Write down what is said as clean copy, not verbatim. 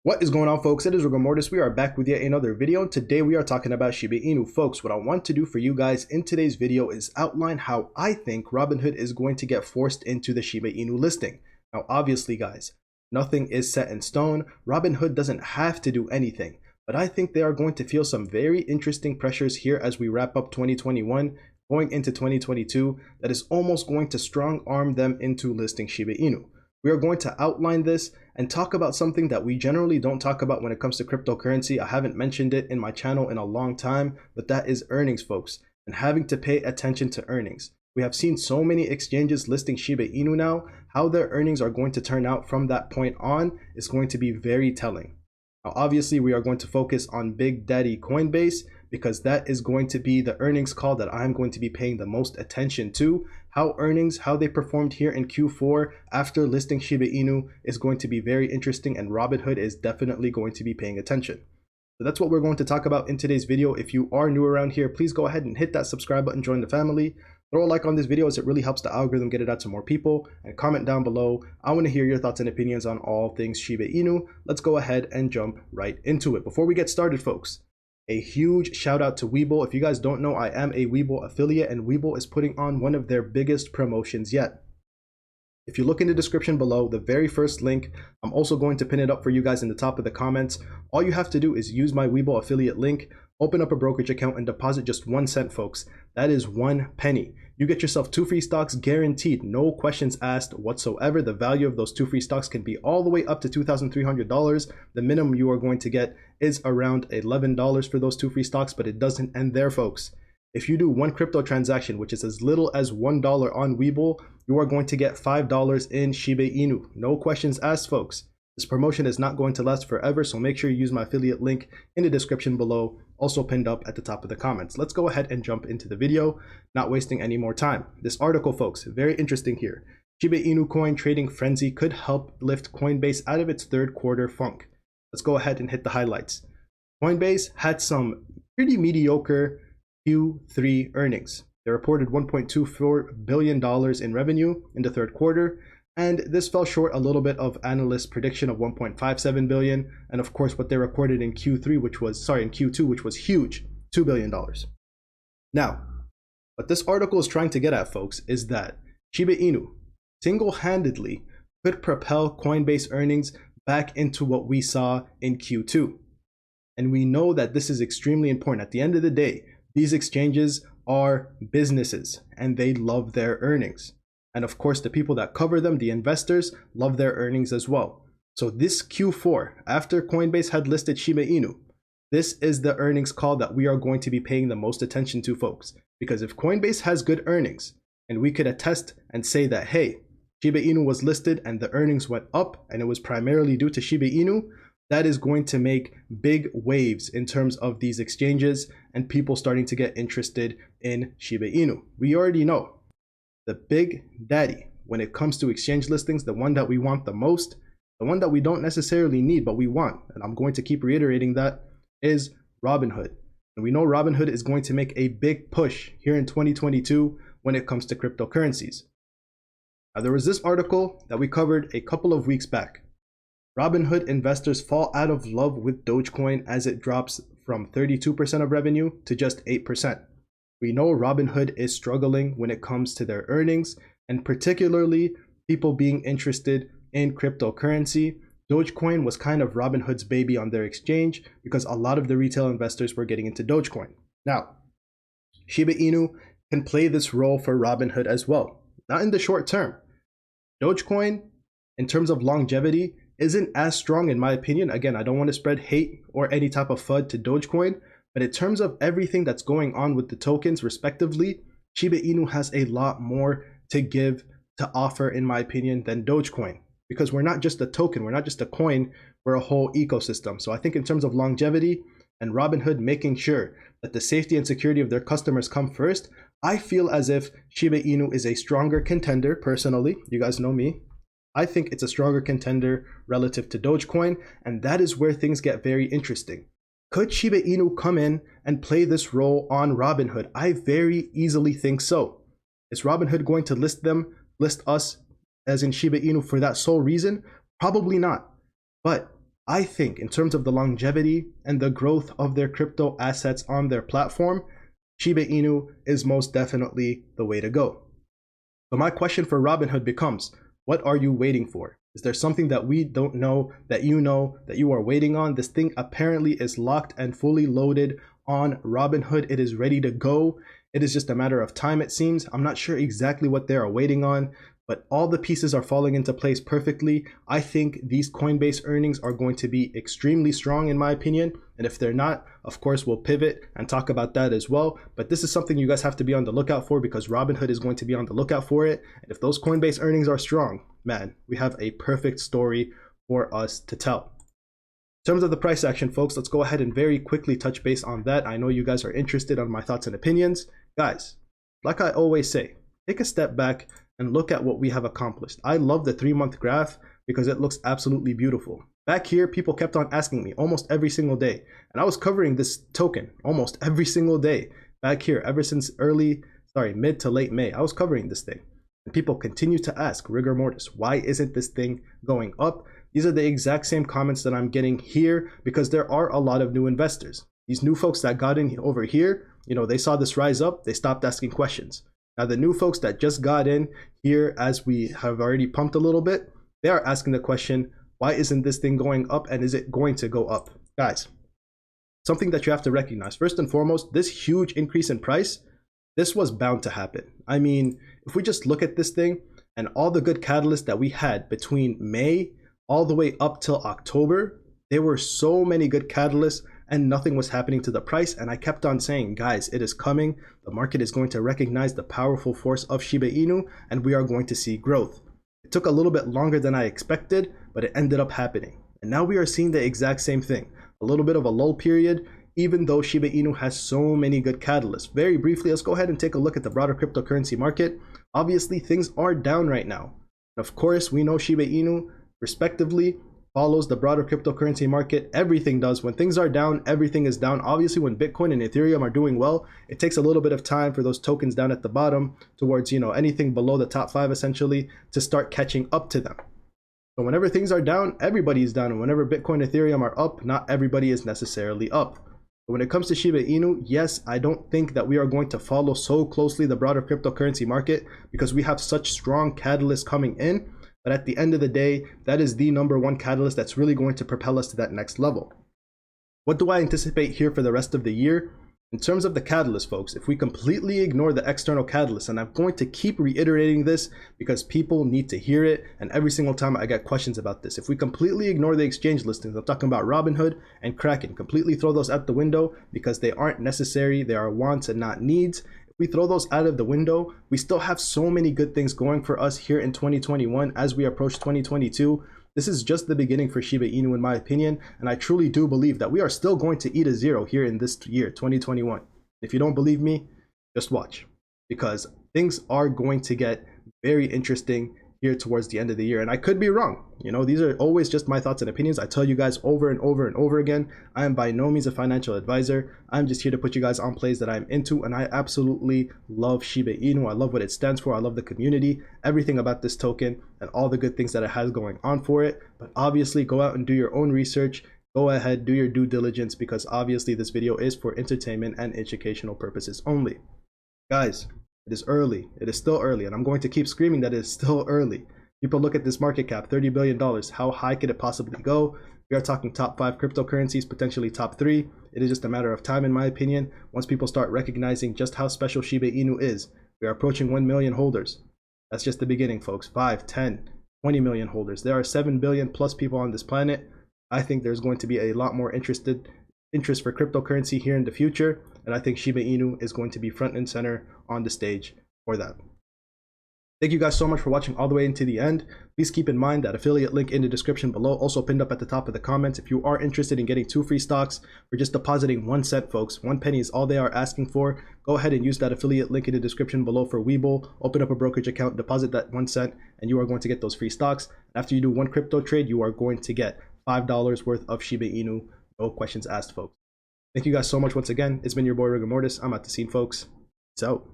What is going on, folks? It is Rigor Mortis. We are back with yet another video, and today we are talking about Shiba Inu. Folks, what I want to do for you guys in today's video is outline how I think Robinhood is going to get forced into the Shiba Inu listing. Now, obviously, guys, nothing is set in stone. Robinhood doesn't have to do anything, but I think they are going to feel some very interesting pressures here as we wrap up 2021, going into 2022, that is almost going to strong arm them into listing Shiba Inu. We are going to outline this and talk about something that we generally don't talk about when it comes to cryptocurrency. I haven't mentioned it in my channel in a long time, but that is earnings, folks, and having to pay attention to earnings. We have seen so many exchanges listing Shiba Inu now. How their earnings are going to turn out from that point on is going to be very telling. Now, obviously, we are going to focus on Big Daddy Coinbase because that is going to be the earnings call that I'm going to be paying the most attention to. How they performed here in Q4 after listing Shiba Inu is going to be very interesting, and Robinhood is definitely going to be paying attention. So that's what we're going to talk about in today's video. If you are new around here, please go ahead and hit that subscribe button, join the family. Throw a like on this video as it really helps the algorithm get it out to more people, and comment down below. I want to hear your thoughts and opinions on all things Shiba Inu. Let's go ahead and jump right into it. Before we get started, folks, a huge shout out to Webull. If you guys don't know, I am a Webull affiliate, and Webull is putting on one of their biggest promotions yet. If you look in the description below, the very first link, I'm also going to pin it up for you guys in the top of the comments. All you have to do is use my Webull affiliate link, open up a brokerage account, and deposit just 1 cent, folks. That is 1 penny. You get yourself 2 free stocks guaranteed, no questions asked whatsoever. The value of those 2 free stocks can be all the way up to $2,300. The minimum you are going to get is around $11 for those 2 free stocks, but it doesn't end there, folks. If you do 1 crypto transaction, which is as little as $1 on Webull, you are going to get $5 in Shiba Inu. No questions asked, folks. This promotion is not going to last forever, so make sure you use my affiliate link in the description below, also pinned up at the top of the comments. Let's go ahead and jump into the video, not wasting any more time. This article, folks, very interesting here. Shiba Inu coin trading frenzy could help lift Coinbase out of its third quarter funk. Let's go ahead and hit the highlights. Coinbase had some pretty mediocre Q3 earnings. They reported $1.24 billion in revenue in the third quarter, and this fell short a little bit of analysts' prediction of $1.57 billion, and of course what they recorded in Q2, which was huge, $2 billion. Now, what this article is trying to get at, folks, is that Shiba Inu single-handedly could propel Coinbase earnings back into what we saw in Q2. And we know that this is extremely important. At the end of the day, these exchanges are businesses and they love their earnings. And of course, the people that cover them, the investors, love their earnings as well. So this Q4, after Coinbase had listed Shiba Inu, this is the earnings call that we are going to be paying the most attention to, folks. Because if Coinbase has good earnings, and we could attest and say that, hey, Shiba Inu was listed and the earnings went up and it was primarily due to Shiba Inu, that is going to make big waves in terms of these exchanges and people starting to get interested in Shiba Inu. We already know the big daddy when it comes to exchange listings, the one that we want the most, the one that we don't necessarily need, but we want, and I'm going to keep reiterating that, is Robinhood. And we know Robinhood is going to make a big push here in 2022 when it comes to cryptocurrencies. Now, there was this article that we covered a couple of weeks back. Robinhood investors fall out of love with Dogecoin as it drops from 32% of revenue to just 8%. We know Robinhood is struggling when it comes to their earnings, and particularly people being interested in cryptocurrency. Dogecoin was kind of Robinhood's baby on their exchange because a lot of the retail investors were getting into Dogecoin. Now, Shiba Inu can play this role for Robinhood as well. Not in the short term. Dogecoin, in terms of longevity, isn't as strong in my opinion. Again, I don't want to spread hate or any type of FUD to Dogecoin, but in terms of everything that's going on with the tokens respectively, Shiba Inu has a lot more to give, to offer, in my opinion, than Dogecoin. Because we're not just a token, we're not just a coin, we're a whole ecosystem. So I think in terms of longevity and Robinhood making sure that the safety and security of their customers come first, I feel as if Shiba Inu is a stronger contender, personally. You guys know me. I think it's a stronger contender relative to Dogecoin, and that is where things get very interesting. Could Shiba Inu come in and play this role on Robinhood? I very easily think so. Is Robinhood going to list us as in Shiba Inu for that sole reason? Probably not. But I think in terms of the longevity and the growth of their crypto assets on their platform, Shiba Inu is most definitely the way to go. But my question for Robinhood becomes, what are you waiting for? Is there something that we don't know that you are waiting on? This thing apparently is locked and fully loaded on Robinhood. It is ready to go. It is just a matter of time, it seems. I'm not sure exactly what they are waiting on, but all the pieces are falling into place perfectly. I think these Coinbase earnings are going to be extremely strong in my opinion. And if they're not, of course, we'll pivot and talk about that as well. But this is something you guys have to be on the lookout for because Robinhood is going to be on the lookout for it. And if those Coinbase earnings are strong, man, we have a perfect story for us to tell. In terms of the price action, folks, let's go ahead and very quickly touch base on that. I know you guys are interested on my thoughts and opinions. Guys, like I always say, take a step back and look at what we have accomplished. I love the 3-month graph because it looks absolutely beautiful. Back here, people kept on asking me almost every single day, and I was covering this token almost every single day back here ever since mid to late May. I was covering this thing, and people continue to ask, rigor mortis, why isn't this thing going up? These are the exact same comments that I'm getting here because there are a lot of new investors. These new folks that got in over here, they saw this rise up, they stopped asking questions. Now the new folks that just got in here, as we have already pumped a little bit, they are asking the question, why isn't this thing going up, and is it going to go up? Guys, something that you have to recognize, first and foremost, this huge increase in price, this was bound to happen. I mean, if we just look at this thing and all the good catalysts that we had between May all the way up till October, there were so many good catalysts and nothing was happening to the price. And I kept on saying, guys, it is coming. The market is going to recognize the powerful force of Shiba Inu and we are going to see growth. It took a little bit longer than I expected, but it ended up happening. And now we are seeing the exact same thing. A little bit of a lull period, even though Shiba Inu has so many good catalysts. Very briefly, let's go ahead and take a look at the broader cryptocurrency market. Obviously, things are down right now. And of course, we know Shiba Inu, respectively, follows the broader cryptocurrency market. Everything does. When things are down, everything is down. Obviously, when Bitcoin and Ethereum are doing well, it takes a little bit of time for those tokens down at the bottom towards, anything below the top 5 essentially to start catching up to them. So whenever things are down, everybody is down. And whenever Bitcoin and Ethereum are up, not everybody is necessarily up. But when it comes to Shiba Inu, yes, I don't think that we are going to follow so closely the broader cryptocurrency market because we have such strong catalysts coming in. But at the end of the day, that is the #1 catalyst that's really going to propel us to that next level. What do I anticipate here for the rest of the year? In terms of the catalyst, folks, if we completely ignore the external catalyst, and I'm going to keep reiterating this because people need to hear it, and every single time I get questions about this. If we completely ignore the exchange listings, I'm talking about Robinhood and Kraken, completely throw those out the window because they aren't necessary, they are wants and not needs. We throw those out of the window, we still have so many good things going for us here in 2021 as we approach 2022. This is just the beginning for Shiba Inu in my opinion, and I truly do believe that we are still going to eat a zero here in this year, 2021. If you don't believe me, just watch, because things are going to get very interesting here towards the end of the year. And I could be wrong. These are always just my thoughts and opinions. I tell you guys over and over and over again, I am by no means a financial advisor. I'm just here to put you guys on plays that I'm into, and I absolutely love Shiba Inu. I love what it stands for. I love the community, everything about this token, and all the good things that it has going on for it. But obviously, go out and do your own research. Go ahead, do your due diligence, because obviously this video is for entertainment and educational purposes only. Guys, it is early. It is still early, and I'm going to keep screaming that it is still early. People look at this market cap, $30 billion. How high could it possibly go? We are talking top 5 cryptocurrencies, potentially top 3. It is just a matter of time, in my opinion, once people start recognizing just how special Shiba Inu is. We are approaching 1 million holders. That's just the beginning, folks. 5, 10, 20 million holders. There are 7 billion plus people on this planet. I think there's going to be a lot more interest for cryptocurrency here in the future, and I think Shiba Inu is going to be front and center on the stage for that. Thank you guys so much for watching all the way into the end. Please keep in mind that affiliate link in the description below, also pinned up at the top of the comments. If you are interested in getting 2 free stocks for just depositing 1 cent, folks, 1 penny is all they are asking for. Go ahead and use that affiliate link in the description below for Webull. Open up a brokerage account, deposit that 1 cent, and you are going to get those free stocks. After you do 1 crypto trade, you are going to get $5 worth of Shiba Inu. No questions asked, folks. Thank you guys so much once again. It's been your boy Rigor Mortis. I'm at the scene, folks. Peace out.